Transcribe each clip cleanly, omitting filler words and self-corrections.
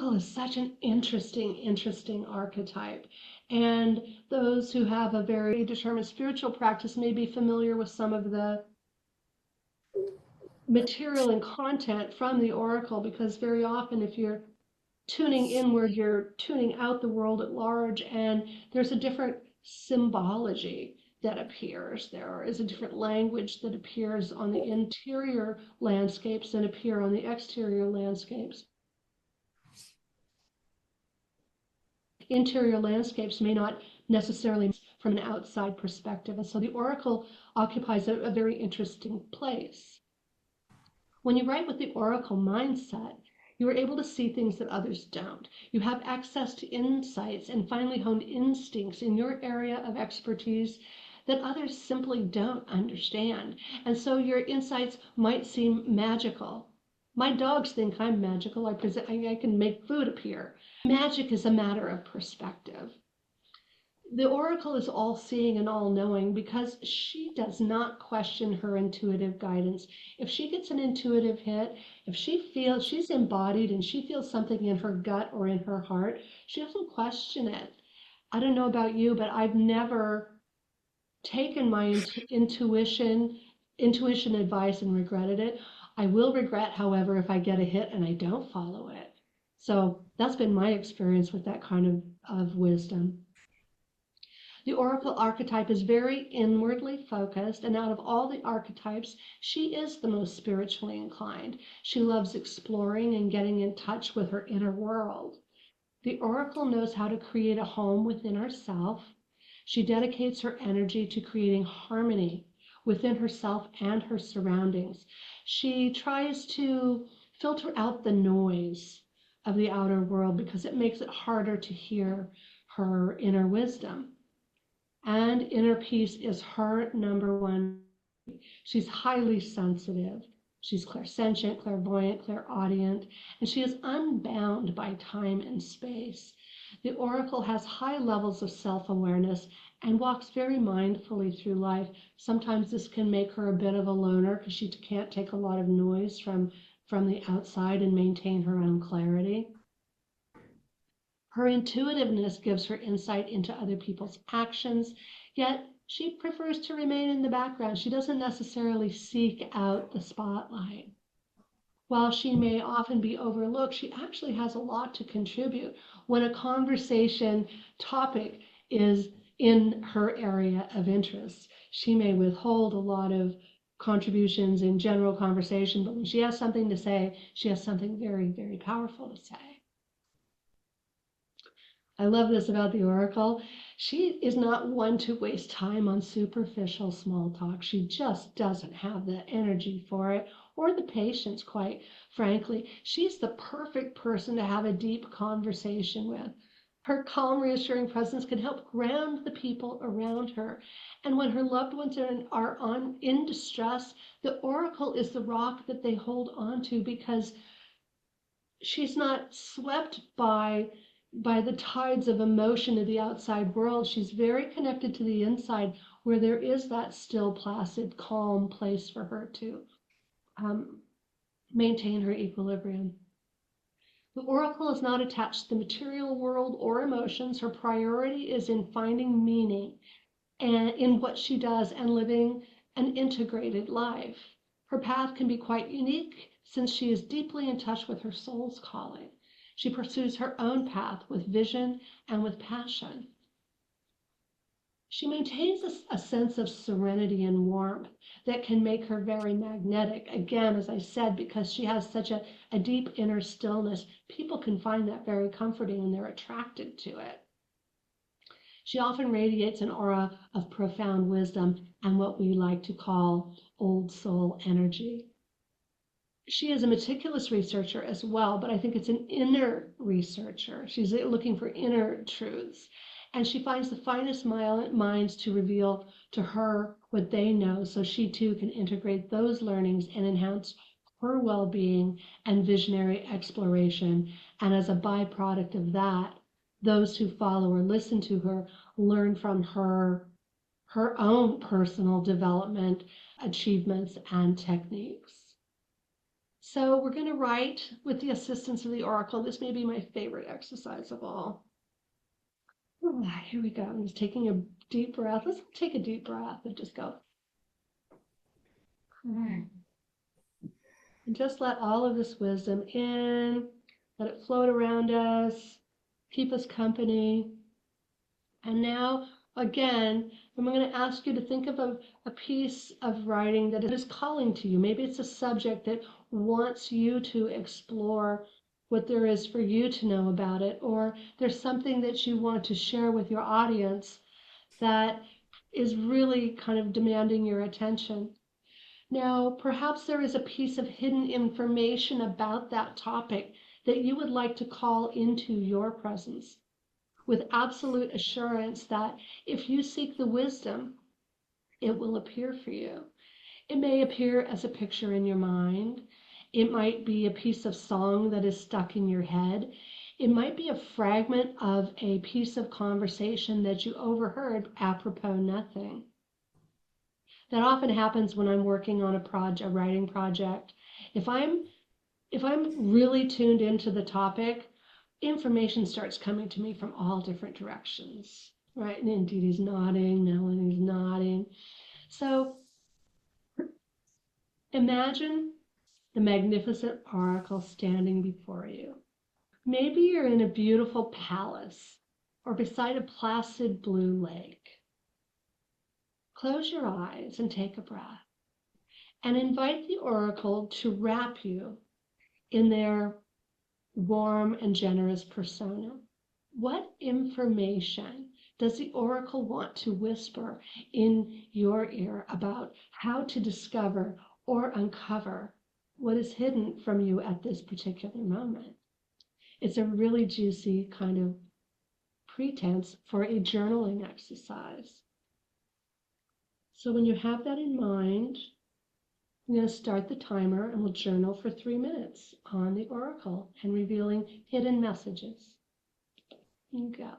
Oracle is such an interesting archetype. And those who have a very determined spiritual practice may be familiar with some of the material and content from the Oracle, because very often if you're tuning inward, you're tuning out the world at large, and there's a different symbology that appears. There is a different language that appears on the interior landscapes than appear on the exterior landscapes. Interior landscapes may not necessarily from an outside perspective, and so the Oracle occupies a very interesting place. When you write with the Oracle mindset, you are able to see things that others don't. You have access to insights and finely honed instincts in your area of expertise that others simply don't understand. And so your insights might seem magical. My dogs think I'm magical. I can make food appear. Magic is a matter of perspective. The Oracle is all-seeing and all-knowing because she does not question her intuitive guidance. If she gets an intuitive hit, if she feels she's embodied and she feels something in her gut or in her heart, she doesn't question it. I don't know about you, but I've never taken my intuition advice and regretted it. I will regret, however, if I get a hit and I don't follow it. So that's been my experience with that kind of wisdom. The Oracle archetype is very inwardly focused, and out of all the archetypes, she is the most spiritually inclined. She loves exploring and getting in touch with her inner world. The Oracle knows how to create a home within herself. She dedicates her energy to creating harmony within herself and her surroundings. She tries to filter out the noise of the outer world because it makes it harder to hear her inner wisdom. And inner peace is her number one. She's highly sensitive. She's clairsentient, clairvoyant, clairaudient, and she is unbound by time and space. The Oracle has high levels of self-awareness and walks very mindfully through life. Sometimes this can make her a bit of a loner because she can't take a lot of noise from the outside and maintain her own clarity. Her intuitiveness gives her insight into other people's actions, yet she prefers to remain in the background. She doesn't necessarily seek out the spotlight. While she may often be overlooked, she actually has a lot to contribute when a conversation topic is in her area of interest. She may withhold a lot of contributions in general conversation, but when she has something to say, she has something very, very powerful to say. I love this about the Oracle. She is not one to waste time on superficial small talk. She just doesn't have the energy for it or the patience, quite frankly. She's the perfect person to have a deep conversation with. Her calm, reassuring presence can help ground the people around her. And when her loved ones are in distress, the Oracle is the rock that they hold on to because she's not swept by the tides of emotion of the outside world. She's very connected to the inside where there is that still, placid, calm place for her to maintain her equilibrium. The Oracle is not attached to the material world or emotions. Her priority is in finding meaning and in what she does and living an integrated life. Her path can be quite unique since she is deeply in touch with her soul's calling. She pursues her own path with vision and with passion. She maintains a sense of serenity and warmth that can make her very magnetic. Again, as I said, because she has such a deep inner stillness, people can find that very comforting and they're attracted to it. She often radiates an aura of profound wisdom and what we like to call old soul energy. She is a meticulous researcher as well, but I think it's an inner researcher. She's looking for inner truths. And she finds the finest minds to reveal to her what they know so she too can integrate those learnings and enhance her well-being and visionary exploration. And as a byproduct of that, those who follow or listen to her learn from her own personal development, achievements, and techniques. So we're going to write with the assistance of the oracle. This may be my favorite exercise of all. All right, here we go. I'm just taking a deep breath. Let's take a deep breath and just go. And just let all of this wisdom in, let it float around us, keep us company. And now, again, I'm going to ask you to think of a piece of writing that is calling to you. Maybe it's a subject that wants you to explore what there is for you to know about it, or there's something that you want to share with your audience that is really kind of demanding your attention. Now, perhaps there is a piece of hidden information about that topic that you would like to call into your presence with absolute assurance that if you seek the wisdom, it will appear for you. It may appear as a picture in your mind. It might be a piece of song that is stuck in your head. It might be a fragment of a piece of conversation that you overheard apropos nothing. That often happens when I'm working on a writing project. If I'm really tuned into the topic, information starts coming to me from all different directions, right? And indeed, he's nodding, Melanie's nodding. So imagine the magnificent oracle standing before you. Maybe you're in a beautiful palace or beside a placid blue lake. Close your eyes and take a breath and invite the oracle to wrap you in their warm and generous persona. What information does the oracle want to whisper in your ear about how to discover or uncover what is hidden from you at this particular moment? It's a really juicy kind of pretense for a journaling exercise. So when you have that in mind, I'm going to start the timer and we'll journal for 3 minutes on the oracle and revealing hidden messages. You go.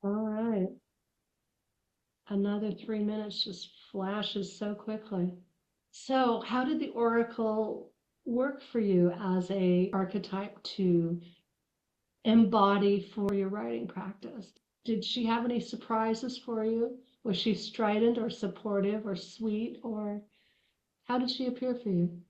All right. Another 3 minutes just flashes so quickly. So, how did the oracle work for you as a archetype to embody for your writing practice? Did she have any surprises for you? Was she strident or supportive or sweet, or how did she appear for you?